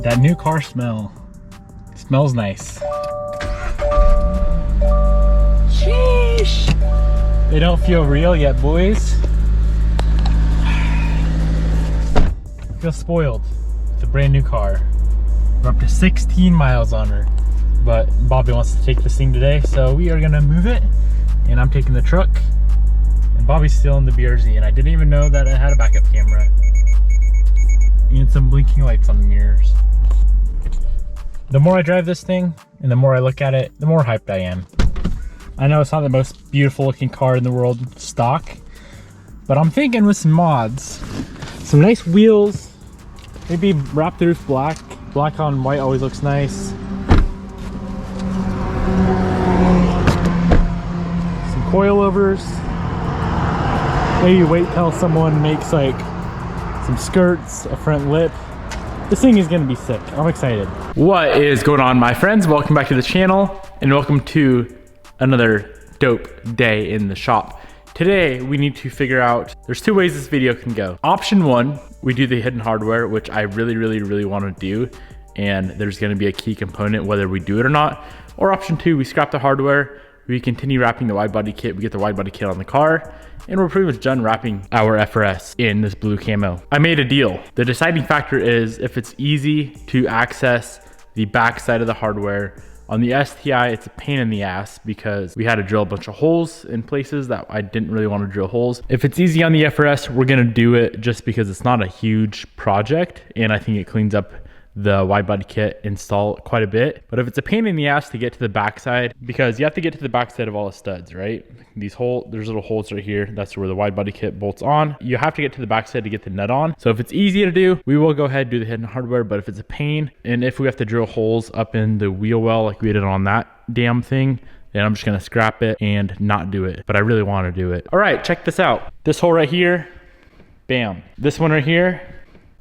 That new car smell. It smells nice. Sheesh. They don't feel real yet, boys. I feel spoiled. It's a brand new car. We're up to 16 miles on her. But Bobby wants to take this thing today, so we are gonna move it. And I'm taking the truck. And Bobby's still in the BRZ, and I didn't even know that it had a backup camera. And some blinking lights on the mirrors. The more I drive this thing, and the more I look at it, the more hyped I am. I know it's not the most beautiful looking car in the world stock, but I'm thinking with some mods, some nice wheels, maybe wrap the roof black. Black on white always looks nice. Some coilovers. Maybe wait till someone makes like some skirts, a front lip. This thing is gonna be sick. I'm excited. What is going on, my friends? Welcome back to the channel and welcome to another dope day in the shop. Today, we need to figure out, there's two ways this video can go. Option one, we do the hidden hardware, which I really want to do. And there's gonna be a key component whether we do it or not. Or option two, we scrap the hardware, we continue wrapping the wide body kit, we get the wide body kit on the car, and we're pretty much done wrapping our FRS in this blue camo. I made a deal. The deciding factor is if it's easy to access the back side of the hardware. On the STI, it's a pain in the ass because we had to drill a bunch of holes in places that I didn't really want to drill holes. If it's easy on the FRS, we're gonna do it just because it's not a huge project and I think it cleans up the wide body kit install quite a bit. But if it's a pain in the ass to get to the backside, because you have to get to the backside of all the studs, right? There's little holes right here. That's where the wide body kit bolts on. You have to get to the backside to get the nut on. So if it's easy to do, we will go ahead and do the hidden hardware. But if it's a pain, and if we have to drill holes up in the wheel well like we did on that damn thing, then I'm just gonna scrap it and not do it. But I really wanna do it. All right, check this out. This hole right here, bam. This one right here,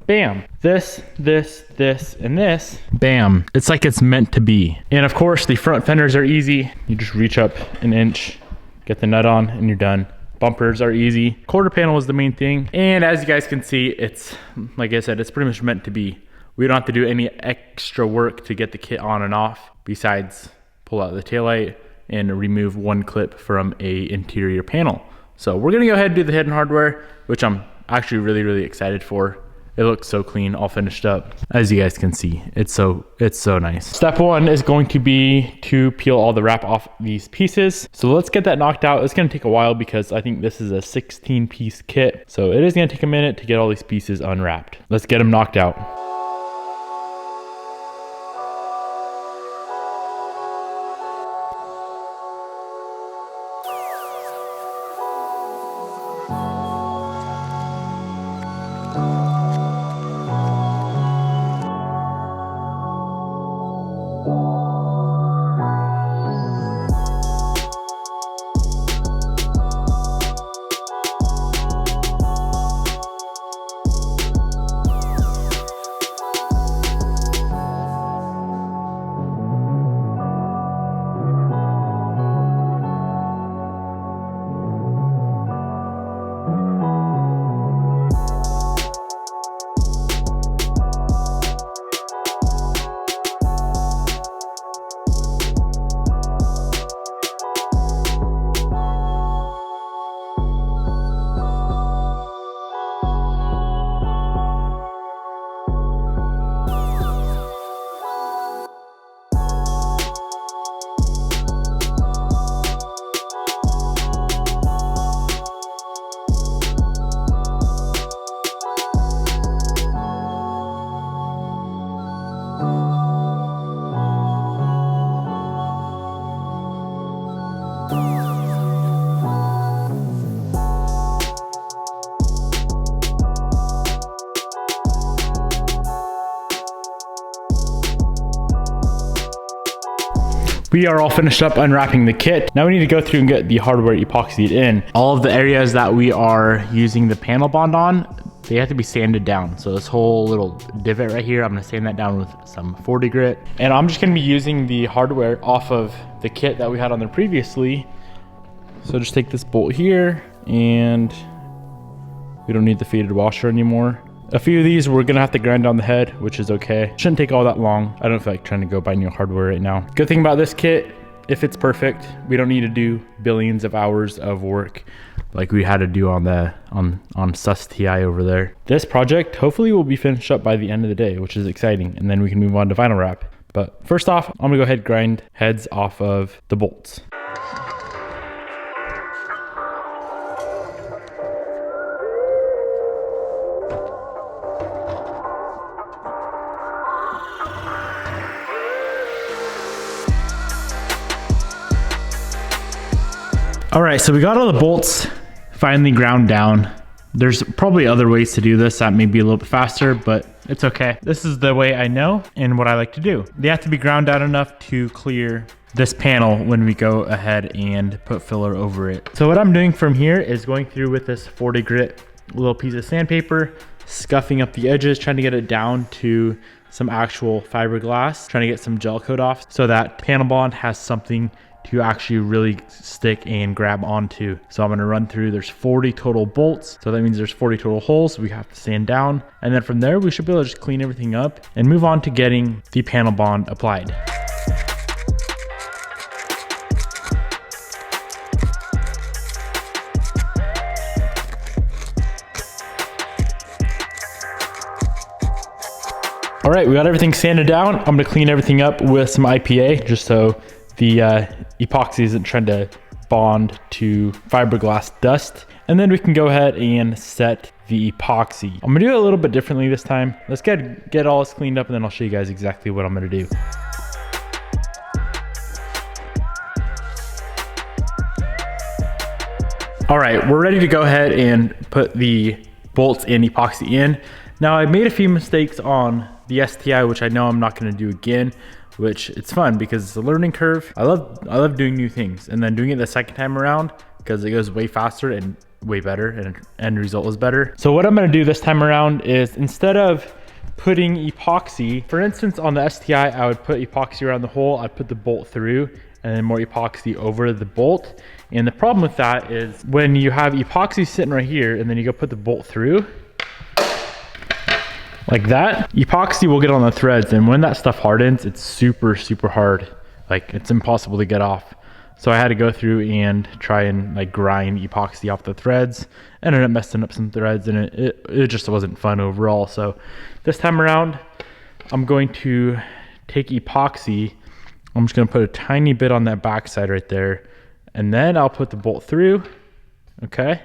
bam. This, and this, bam. It's like it's meant to be. And of course, the front fenders are easy. You just reach up an inch, get the nut on, and you're done. Bumpers are easy. Quarter panel is the main thing. And as you guys can see, it's, like I said, it's pretty much meant to be. We don't have to do any extra work to get the kit on and off, besides pull out the taillight and remove one clip from a interior panel. So we're gonna go ahead and do the hidden hardware, which I'm actually really excited for. It looks so clean, all finished up. As you guys can see, it's so nice. Step one is going to be to peel all the wrap off these pieces. So let's get that knocked out. It's gonna take a while because I think this is a 16-piece kit. So it is gonna take a minute to get all these pieces unwrapped. Let's get them knocked out. We are all finished up unwrapping the kit. Now we need to go through and get the hardware epoxied in. All of the areas that we are using the panel bond on, they have to be sanded down. So this whole little divot right here, I'm gonna sand that down with some 40 grit. And I'm just gonna be using the hardware off of the kit that we had on there previously. So just take this bolt here, and we don't need the faded washer anymore. A few of these we're gonna have to grind on the head, which is okay. Shouldn't take all that long. I don't feel like trying to go buy new hardware right now. Good thing about this kit, if it's perfect, we don't need to do billions of hours of work like we had to do on Sus TI over there. This project hopefully will be finished up by the end of the day, which is exciting, and then we can move on to vinyl wrap. But first off, I'm gonna go ahead and grind heads off of the bolts. All right, so we got all the bolts finally ground down. There's probably other ways to do this that may be a little bit faster, but it's okay. This is the way I know and what I like to do. They have to be ground down enough to clear this panel when we go ahead and put filler over it. So what I'm doing from here is going through with this 40 grit little piece of sandpaper, scuffing up the edges, trying to get it down to some actual fiberglass, trying to get some gel coat off so that panel bond has something to actually really stick and grab onto. So I'm gonna run through, there's 40 total bolts. So that means there's 40 total holes we have to sand down. And then from there, we should be able to just clean everything up and move on to getting the panel bond applied. All right, we got everything sanded down. I'm gonna clean everything up with some IPA just so the epoxy isn't trying to bond to fiberglass dust. And then we can go ahead and set the epoxy. I'm gonna do it a little bit differently this time. Let's get all this cleaned up and then I'll show you guys exactly what I'm gonna do. All right, we're ready to go ahead and put the bolts and epoxy in. Now I made a few mistakes on the STI, which I know I'm not gonna do again, which it's fun because it's a learning curve. I love doing new things, and then doing it the second time around because it goes way faster and way better, and end result is better. So what I'm gonna do this time around is, instead of putting epoxy, for instance on the STI, I would put epoxy around the hole, I'd put the bolt through, and then more epoxy over the bolt. And the problem with that is when you have epoxy sitting right here and then you go put the bolt through, like that, epoxy will get on the threads, and when that stuff hardens, it's super hard. Like, it's impossible to get off. So I had to go through and try and like grind epoxy off the threads. Ended up messing up some threads, and it just wasn't fun overall. So this time around, I'm going to take epoxy. I'm just gonna put a tiny bit on that backside right there, and then I'll put the bolt through. Okay,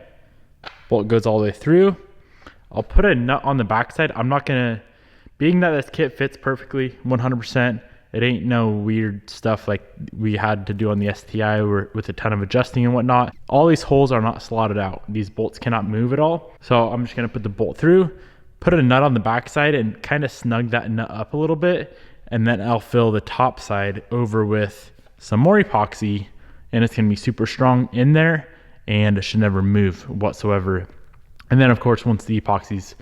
bolt goes all the way through. I'll put a nut on the backside. I'm not gonna, being that this kit fits perfectly 100%, it ain't no weird stuff like we had to do on the STI with a ton of adjusting and whatnot. All these holes are not slotted out. These bolts cannot move at all. So I'm just gonna put the bolt through, put a nut on the backside and kind of snug that nut up a little bit. And then I'll fill the top side over with some more epoxy, and it's gonna be super strong in there and it should never move whatsoever. And then of course, once the epoxy's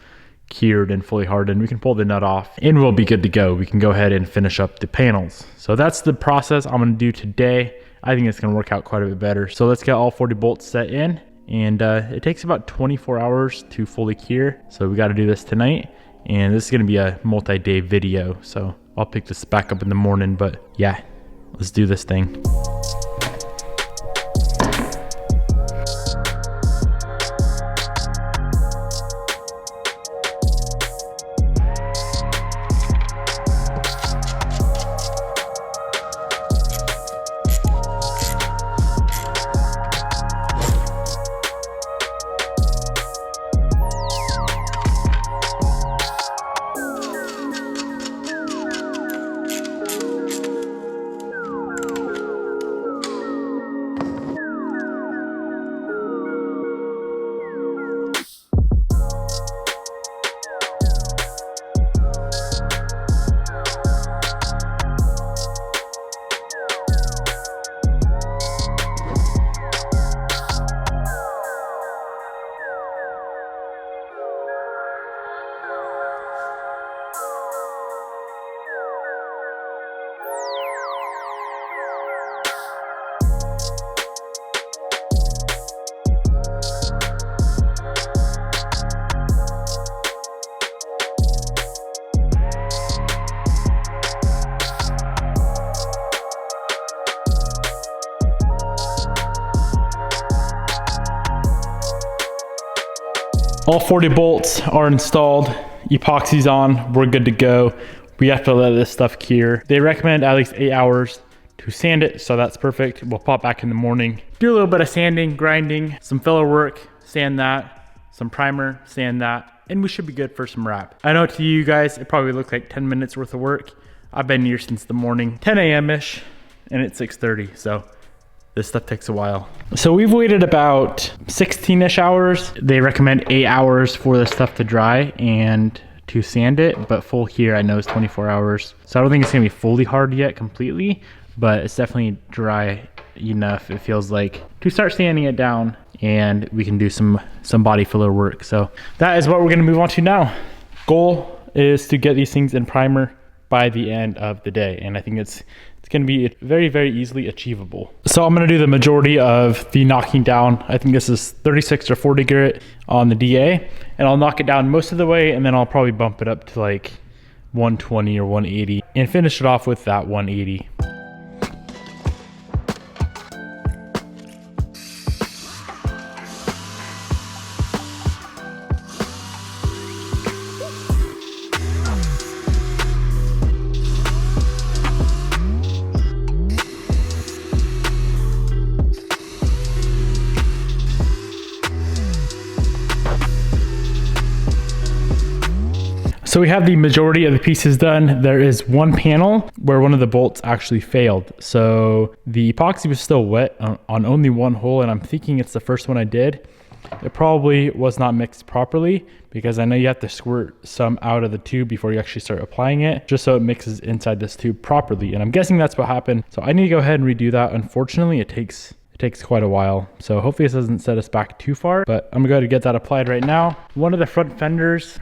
cured and fully hardened, we can pull the nut off and we'll be good to go. We can go ahead and finish up the panels. So that's the process I'm gonna do today. I think it's gonna work out quite a bit better. So let's get all 40 bolts set in, and it takes about 24 hours to fully cure. So we gotta do this tonight, and this is gonna be a multi-day video. So I'll pick this back up in the morning, but yeah, let's do this thing. All 40 bolts are installed, epoxy's on, we're good to go. We have to let this stuff cure. They recommend at least 8 hours to sand it, so that's perfect. We'll pop back in the morning, do a little bit of sanding, grinding, some filler work, sand that, some primer, sand that, and we should be good for some wrap. I know to you guys, it probably looked like 10 minutes worth of work. I've been here since the morning, 10 a.m.-ish, and it's 6:30, so this stuff takes a while. So we've waited about 16-ish hours. They recommend 8 hours for the stuff to dry and to sand it, but full here I know is 24 hours. So I don't think it's gonna be fully hard yet completely, but it's definitely dry enough, it feels like, to start sanding it down, and we can do some body filler work. So that is what we're gonna move on to now. Goal is to get these things in primer by the end of the day, and I think it's going to be very, very easily achievable. So I'm going to do the majority of the knocking down. I think this is 36 or 40 grit on the DA, and I'll knock it down most of the way, and then I'll probably bump it up to like 120 or 180 and finish it off with that 180. So we have the majority of the pieces done. There is one panel where one of the bolts actually failed. So the epoxy was still wet on only one hole, and I'm thinking it's the first one I did. It probably was not mixed properly, because I know you have to squirt some out of the tube before you actually start applying it, just so it mixes inside this tube properly. And I'm guessing that's what happened. So I need to go ahead and redo that. Unfortunately, it takes quite a while. So hopefully this doesn't set us back too far, but I'm gonna go to get that applied right now. One of the front fenders,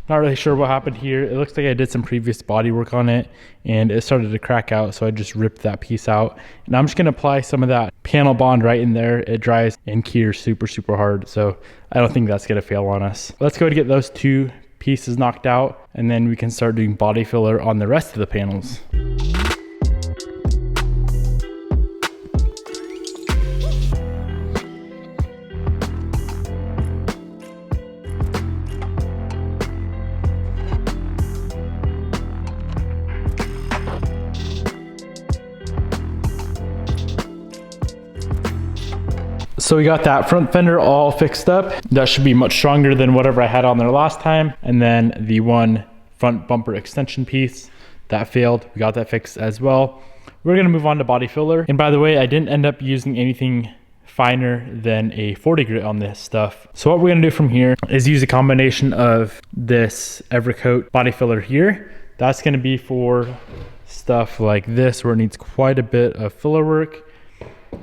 not really sure what happened here. It looks like I did some previous body work on it and it started to crack out, so I just ripped that piece out. And I'm just gonna apply some of that panel bond right in there. It dries and cures super, super hard, so I don't think that's gonna fail on us. Let's go to get those two pieces knocked out, and then we can start doing body filler on the rest of the panels. So we got that front fender all fixed up. That should be much stronger than whatever I had on there last time. And then the one front bumper extension piece that failed, we got that fixed as well. We're gonna move on to body filler. And by the way, I didn't end up using anything finer than a 40 grit on this stuff. So what we're gonna do from here is use a combination of this Evercoat body filler here. That's gonna be for stuff like this, where it needs quite a bit of filler work.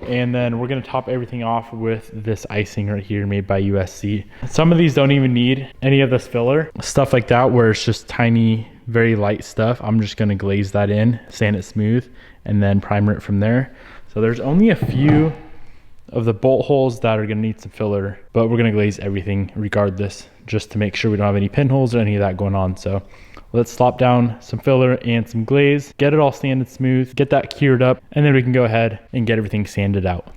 And then we're gonna top everything off with this icing right here made by USC. Some of these don't even need any of this filler. Stuff like that where it's just tiny, very light stuff, I'm just gonna glaze that in, sand it smooth, and then primer it from there. So there's only a few of the bolt holes that are gonna need some filler, but we're gonna glaze everything regardless, just to make sure we don't have any pinholes or any of that going on. So let's slop down some filler and some glaze, get it all sanded smooth, get that cured up, and then we can go ahead and get everything sanded out.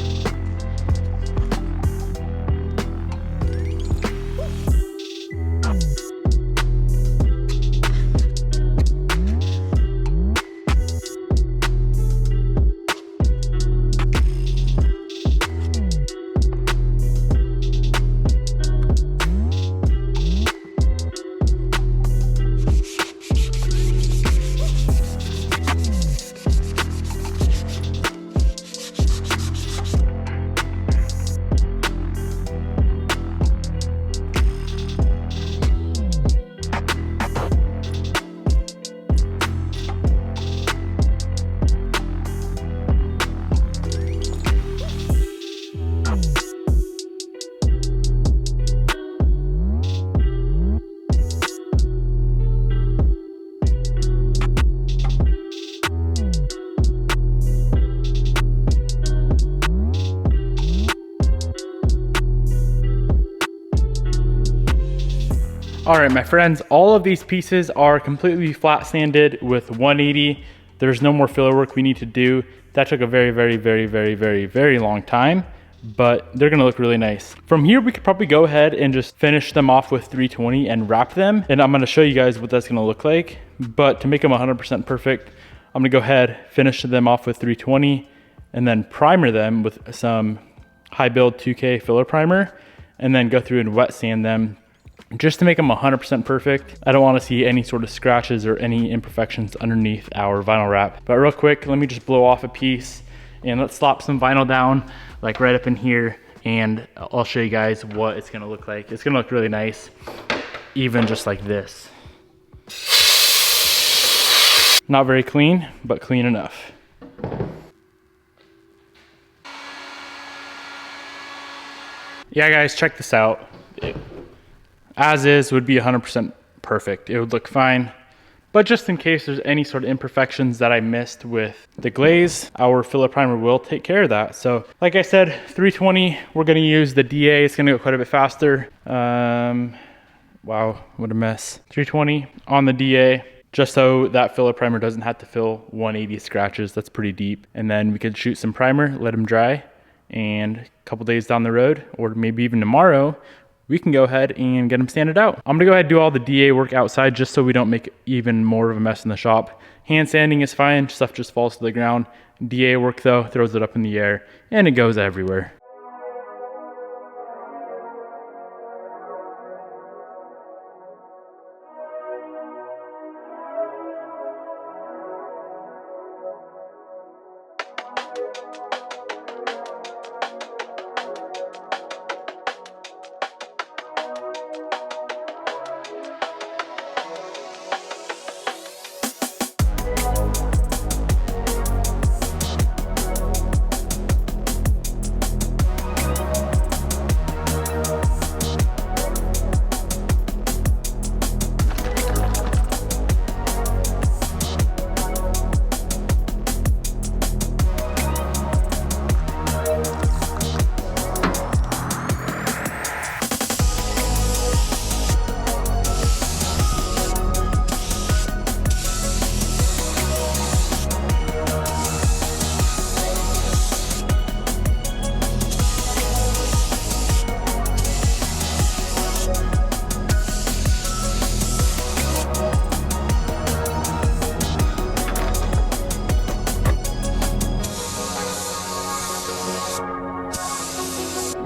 All right, my friends, all of these pieces are completely flat sanded with 180. There's no more filler work we need to do. That took a very, very, very, very, very, very long time, but they're gonna look really nice. From here, we could probably go ahead and just finish them off with 320 and wrap them. And I'm gonna show you guys what that's gonna look like. But to make them 100% perfect, I'm gonna go ahead, finish them off with 320, and then primer them with some high build 2K filler primer, and then go through and wet sand them just to make them 100% perfect. I don't wanna see any sort of scratches or any imperfections underneath our vinyl wrap. But real quick, let me just blow off a piece and let's slop some vinyl down, like right up in here, and I'll show you guys what it's gonna look like. It's gonna look really nice, even just like this. Not very clean, but clean enough. Yeah guys, check this out. As is would be 100% perfect. It would look fine. But just in case there's any sort of imperfections that I missed with the glaze, our filler primer will take care of that. So like I said, 320, we're gonna use the DA. It's gonna go quite a bit faster. Wow, what a mess. 320 on the DA, just so that filler primer doesn't have to fill 180 scratches. That's pretty deep. And then we could shoot some primer, let them dry, and a couple days down the road, or maybe even tomorrow, we can go ahead and get them sanded out. I'm gonna go ahead and do all the DA work outside just so we don't make even more of a mess in the shop. Hand sanding is fine, stuff just falls to the ground. DA work though, throws it up in the air and it goes everywhere.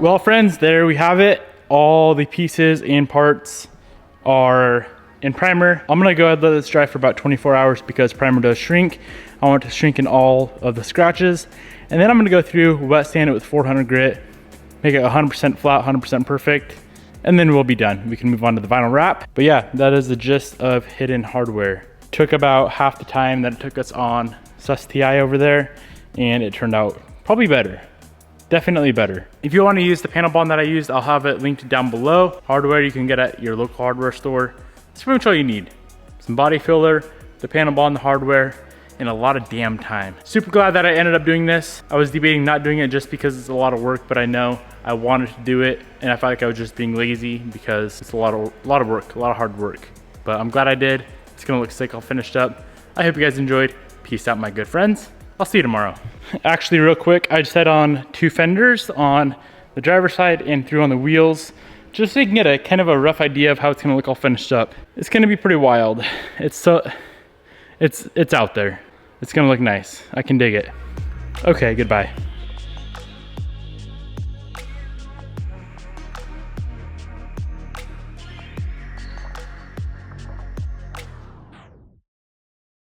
Well friends, there we have it. All the pieces and parts are in primer. I'm gonna go ahead and let this dry for about 24 hours because primer does shrink. I want it to shrink in all of the scratches. And then I'm gonna go through, wet sand it with 400 grit, make it 100% flat, 100% perfect, and then we'll be done. We can move on to the vinyl wrap. But yeah, that is the gist of hidden hardware. Took about half the time that it took us on SUSTI over there, and it turned out probably better. Definitely better. If you want to use the panel bond that I used, I'll have it linked down below. Hardware you can get at your local hardware store. That's pretty much all you need. Some body filler, the panel bond, the hardware, and a lot of damn time. Super glad that I ended up doing this. I was debating not doing it just because it's a lot of work, but I know I wanted to do it, and I felt like I was just being lazy because it's a lot of work, a lot of hard work. But I'm glad I did. It's gonna look sick all finished up. I hope you guys enjoyed. Peace out, my good friends. I'll see you tomorrow. Actually, real quick, I just had on 2 fenders on the driver's side and through on the wheels, just so you can get a kind of a rough idea of how it's gonna look all finished up. It's gonna be pretty wild. It's out there. It's gonna look nice. I can dig it. Okay, goodbye.